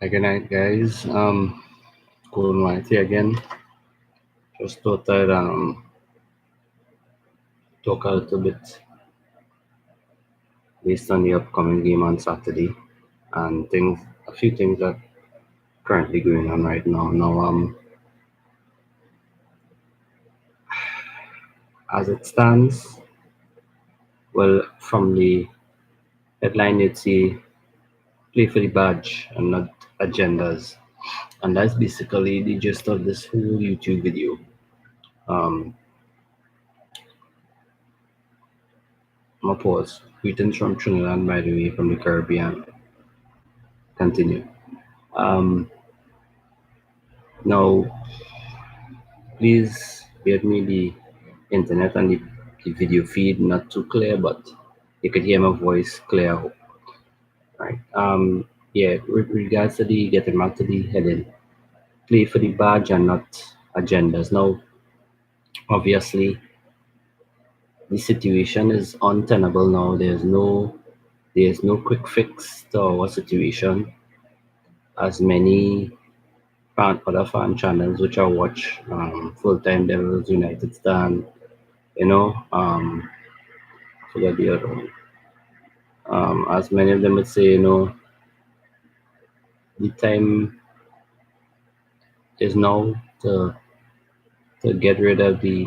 Good night, guys. Good night here again. Just thought I'd talk a little bit based on the upcoming game on Saturday and a few things that currently going on right now. As it stands, well, from the headline, you'd see play for the badge and not agendas, and that's basically the gist of this whole YouTube video. Um, I'm gonna pause. Greetings from Trinidad, by the way, from the Caribbean. Continue. Um, Now, please bear me the internet and the video feed not too clear, but you could hear my voice clear. Right. Yeah, with regards to the getting back to the heading, play for the badge and not agendas. Now, obviously, the situation is untenable now. There's no quick fix to our situation, as many other fan channels which I watch, full time Devils United stand, you know, forget the other one. As many of them would say, the time is now to get rid of the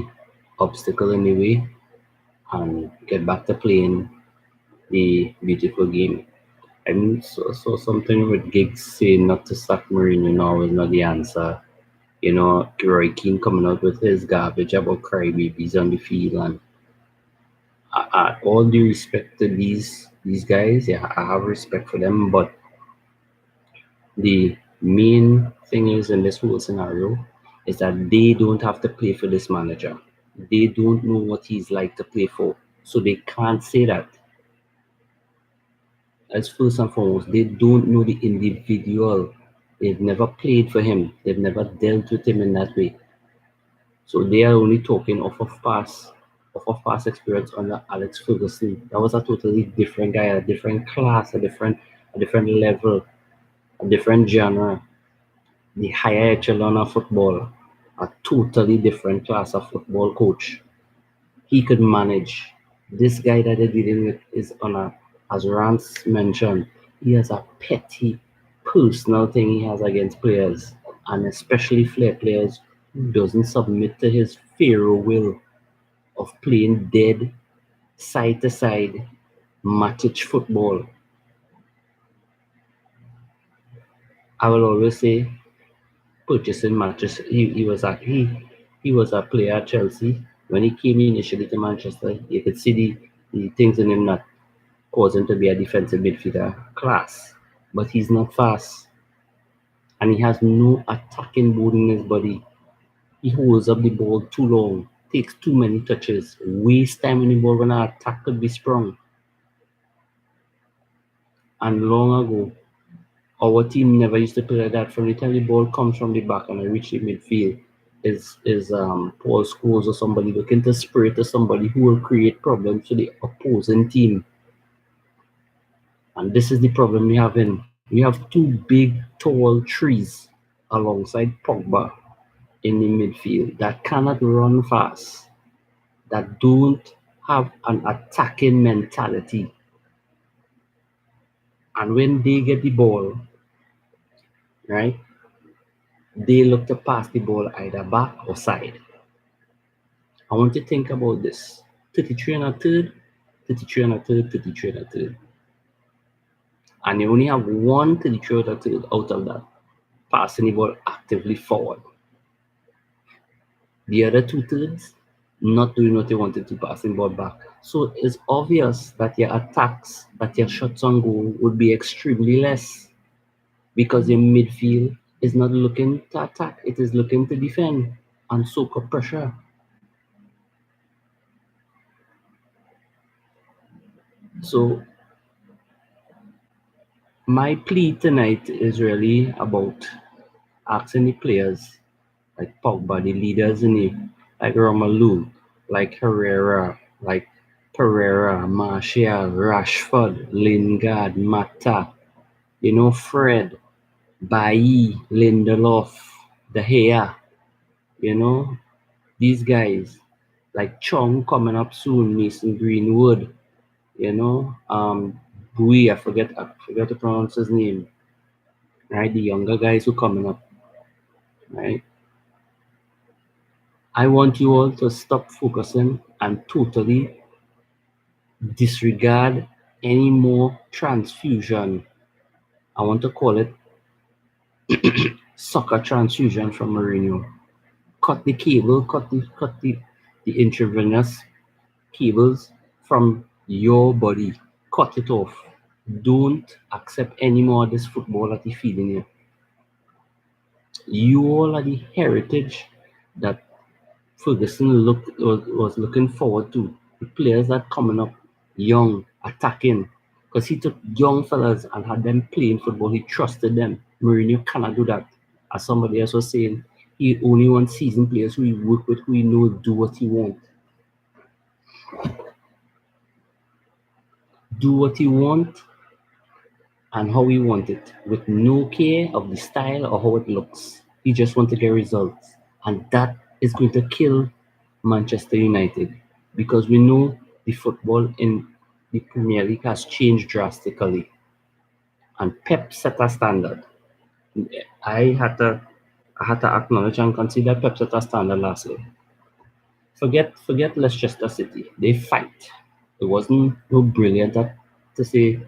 obstacle in the way and get back to playing the beautiful game. I mean, so something with gigs saying not to sack Mourinho now is not the answer. Roy Keane coming out with his garbage about crybabies on the field, and all due respect to these guys, yeah, I have respect for them, but the main thing is in this whole scenario is that they don't have to play for this manager. They don't know what he's like to play for, so they can't say that. As first and foremost, they don't know the individual. They've never played for him. They've never dealt with him in that way. So they are only talking of a past experience under Alex Ferguson. That was a totally different guy, a different class, a different level, a different genre. The higher echelon of football, a totally different class of football coach. He could manage. This guy that they're dealing with is on as Rance mentioned, he has a petty personal thing he has against players, and especially flair players who doesn't submit to his pharaoh will of playing dead side to side Matic football. I will always say purchasing matches. He was a player at Chelsea. When he came initially to Manchester, you could see the things in him that cause him to be a defensive midfielder class. But he's not fast, and he has no attacking bone in his body. He holds up the ball too long, takes too many touches, wastes time on the ball when our attack could be strong. And long ago, our team never used to play like that. From the time the ball comes from the back and I reach the midfield, is Paul Scholes or somebody looking to spray to somebody who will create problems to the opposing team. And this is the problem we have in. We have two big, tall trees alongside Pogba in the midfield that cannot run fast, that don't have an attacking mentality. And when they get the ball, right, they look to pass the ball either back or side. I want you to think about this. 33 and a third, 33 and a third, 33 and a third. And you only have one 33 and a third out of that passing the ball actively forward. The other two thirds not doing what they wanted to, passing ball back. So it's obvious that your attacks, that your shots on goal would be extremely less because your midfield is not looking to attack, it is looking to defend and soak up pressure. So my plea tonight is really about asking the players like Pogba, the leaders in it, like Romelu, like Herrera, like Pereira, Martial, Rashford, Lingard, Mata, Fred. Bailly, Lindelof, De Gea, you know, these guys like Chong coming up soon, Mason Greenwood, you know, Bui, I forget to pronounce his name, right? The younger guys who coming up, right? I want you all to stop focusing and totally disregard any more transfusion. I want to call it soccer transfusion from Mourinho. Cut the cable, the intravenous cables from your body. Cut it off. Don't accept any more of this football that he's feeding you. You all are the heritage that Ferguson was looking forward to. The players that coming up young, attacking. Because he took young fellas and had them playing football. He trusted them. Mourinho cannot do that. As somebody else was saying, he only wants seasoned players who he work with, who he knows do what he wants. Do what he wants and how he wants it, with no care of the style or how it looks. He just wants to get results. And that is going to kill Manchester United because we know the football in the Premier League has changed drastically. And Pep set a standard. I had to I had to acknowledge and consider Pep set a standard last year. Forget Leicester City. They fight. It wasn't no brilliant to say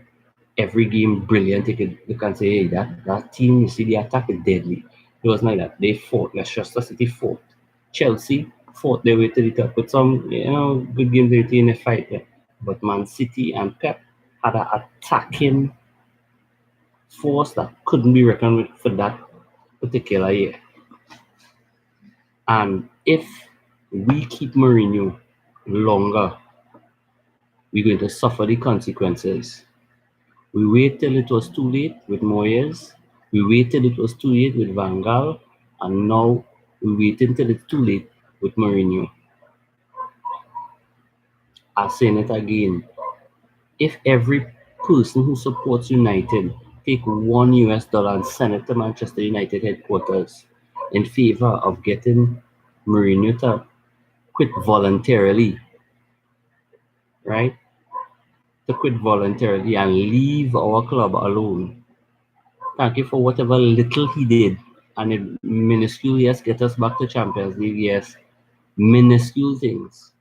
every game brilliant. You can say, hey, that team, you see the attack is deadly. It wasn't like that. They fought. Leicester City fought. Chelsea fought their way to the top with some, good games they in a fight there. But Man City and Pep had an attacking force that couldn't be reckoned with for that particular year. And if we keep Mourinho longer, we're going to suffer the consequences. We wait till it was too late with Moyes. We wait till it was too late with Van Gaal. And now we wait until it's too late with Mourinho. I'm saying it again. If every person who supports United take $1 and send it to Manchester United headquarters in favor of getting Mourinho to quit voluntarily, right? To quit voluntarily and leave our club alone. Thank you for whatever little he did. And it minuscule, yes, get us back to Champions League, yes. Minuscule things.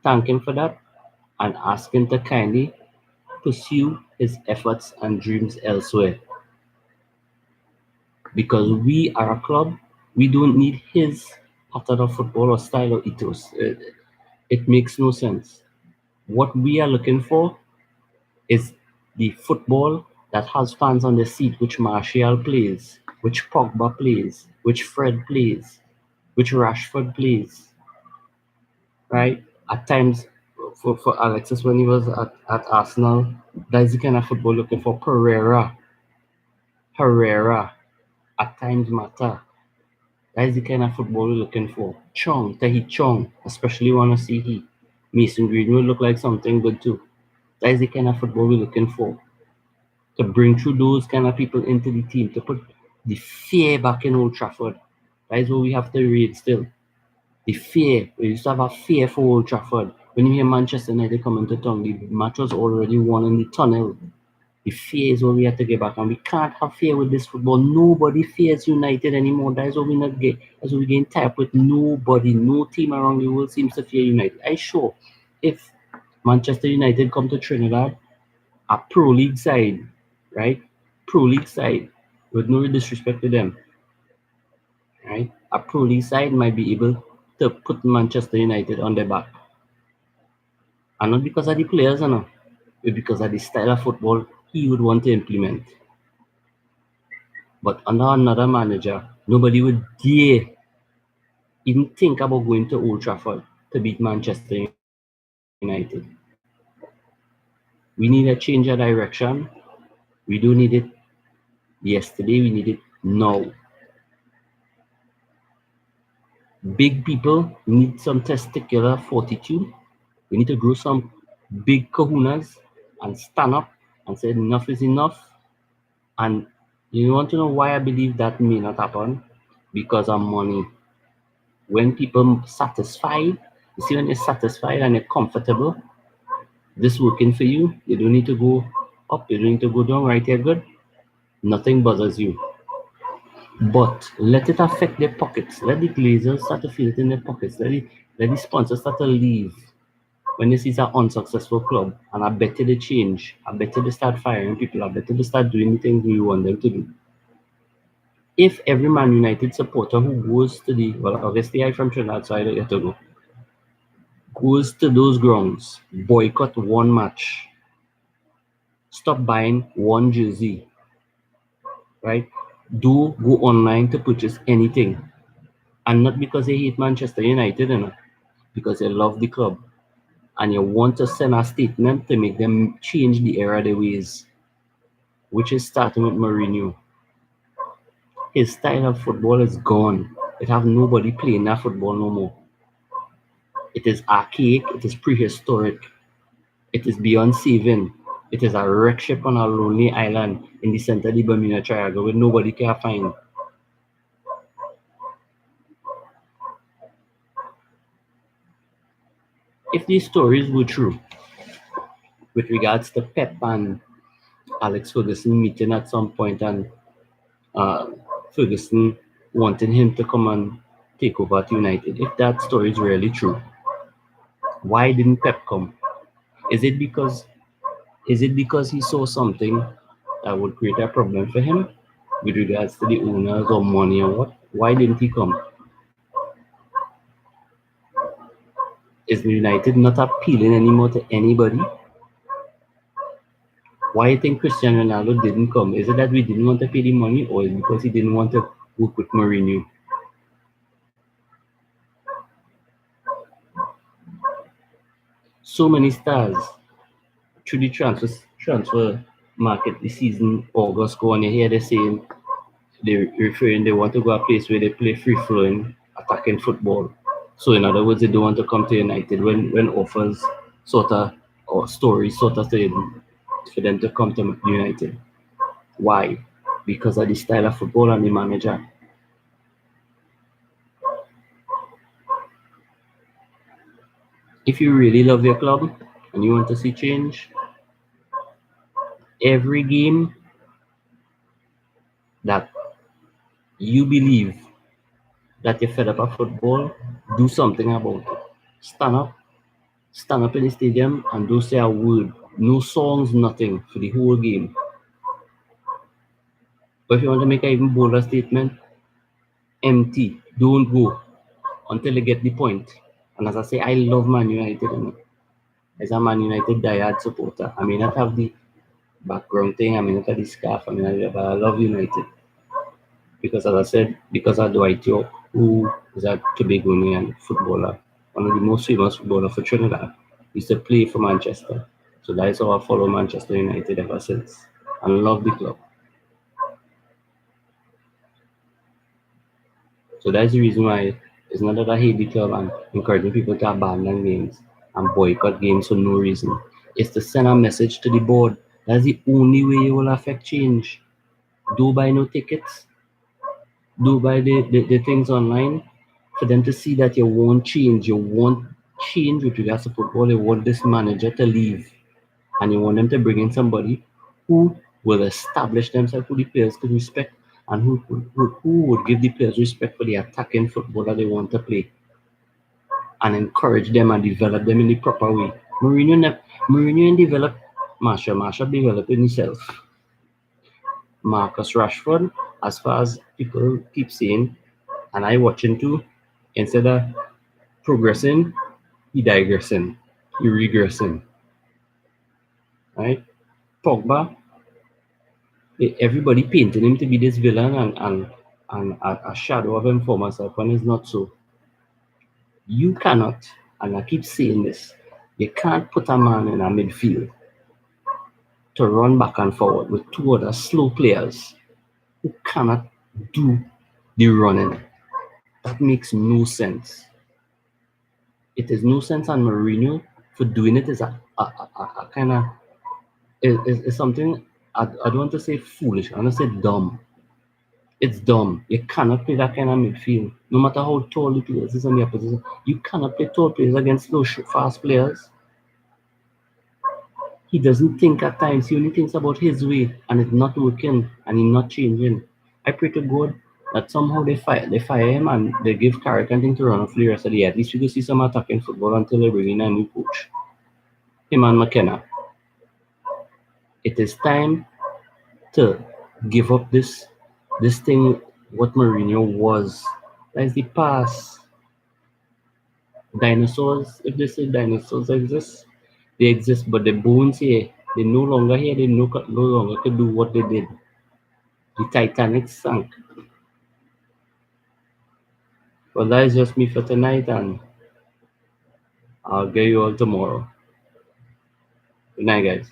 Thank him for that and ask him to kindly pursue his efforts and dreams elsewhere. Because we are a club, we don't need his pattern of football or style or ethos. It makes no sense. What we are looking for is the football that has fans on the seat, which Martial plays, which Pogba plays, which Fred plays, which Rashford plays, right? At times, for Alexis, when he was at Arsenal, that is the kind of football looking for. Herrera, at times Mata. That is the kind of football we're looking for. Tahi Chong, especially want to see he. Mason Greenwood look like something good too. That is the kind of football we're looking for. To bring through those kind of people into the team, to put the fear back in Old Trafford. That is what we have to read still. The fear. We used to have a fear for Old Trafford. When you hear Manchester United come into town, the match was already won in the tunnel. The fear is what we have to get back, and we can't have fear with this football. Nobody fears United anymore. That is what we not get. That's what we're getting tied up with. Nobody, no team around the world seems to fear United. I sure if Manchester United come to Trinidad, a pro league side, right? Pro league side, with no disrespect to them, right? A pro league side might be able to put Manchester United on their back. And not because of the players, but because of the style of football he would want to implement. But under another manager, nobody would dare even think about going to Old Trafford to beat Manchester United. We need a change of direction. We don't need it yesterday, we need it now. Big people need some testicular fortitude. We need to grow some big kahunas and stand up and say enough is enough and You want to know why I believe that may not happen? Because of money. When people satisfied, you see, when you're satisfied and you're comfortable, this working for you, you don't need to go up, you don't need to go down, right here, good. Nothing bothers you. But let it affect their pockets. Let the Glazers start to feel it in their pockets. Let the sponsors start to leave when this is an unsuccessful club. And I bet you they change. I bet you they start firing people. I bet you they start doing the things we want them to do. If every Man United supporter who goes to the, well, obviously I'm from Trinidad, so I don't get to go, goes to those grounds, boycott one match, stop buying one jersey, right? Do go online to purchase anything. And not because they hate Manchester United, you know, because they love the club. And you want to send a statement to make them change the era their ways, which is starting with Mourinho. His style of football is gone. It have nobody playing that football no more. It is archaic, it is prehistoric, it is beyond saving. It is a wreck ship on a lonely island in the center of the Bermuda Triangle where nobody can find. If these stories were true, with regards to Pep and Alex Ferguson meeting at some point and uh, Ferguson wanting him to come and take over at United, if that story is really true, why didn't Pep come? Is it because he saw something that would create a problem for him with regards to the owners or money or what? Why didn't he come? Is United not appealing anymore to anybody? Why do you think Cristiano Ronaldo didn't come? Is it that we didn't want to pay the money, or is it because he didn't want to work with Mourinho? So many stars through the transfer market this season, August go on, you hear they saying they want to go a place where they play free flowing attacking football. So in other words, they don't want to come to United when offers sort of or stories sort of say for them to come to United. Why? Because of the style of football and the manager. If you really love your club and you want to see change, every game that you believe that you're fed up of football, do something about it. Stand up, stand up in the stadium and don't say a word. No songs, nothing for the whole game. But if you want to make an even bolder statement, empty. Don't go until you get the point. And as I say, I love Man United. You know. As a Man United diehard supporter, I may not have the background thing, I may not have the scarf, but I love United. Because as I said, because of Dwight York, who is a Tobagonian footballer, one of the most famous footballers for Trinidad, he used to play for Manchester. So that is how I follow Manchester United ever since. And love the club. So that's the reason why it's not that I hate the club and encouraging people to abandon games and boycott games for no reason. It's to send a message to the board. That's the only way you will affect change. Do buy no tickets. Do buy the things online for them to see that you won't change. You want change with regards to football. You want this manager to leave. And you want them to bring in somebody who will establish themselves, who the players could respect, and who would give the players respect for the attacking football that they want to play and encourage them and develop them in the proper way. Mourinho developed Marshall developed himself. Marcus Rashford, as far as people keep saying, and I watching too, instead of progressing, he digressing, he regressing. Right? Pogba, everybody painting him to be this villain and a shadow of him for myself when it's not so. You cannot, and I keep saying this, you can't put a man in a midfield to run back and forward with two other slow players who cannot do the running. That makes no sense. It is no sense, and Mourinho for doing it is a kind of is something I don't want to say foolish, I want to say dumb. It's dumb. You cannot play that kind of midfield. No matter how tall the players is in your position, you cannot play tall players against slow, fast players. He doesn't think at times. He only thinks about his way, and it's not working, and he's not changing. I pray to God that somehow they fire him and they give Carrick and thing to run off the rest of the year. At least we will see some attacking football until they bring in a new coach. Him and McKenna. It is time to give up this thing what Mourinho was. That is the past. Dinosaurs, if they say dinosaurs exist, they exist, but the bones here, they no longer here, they no longer can do what they did. The Titanic sank. Well, that is just me for tonight, and I'll get you all tomorrow. Good night, guys.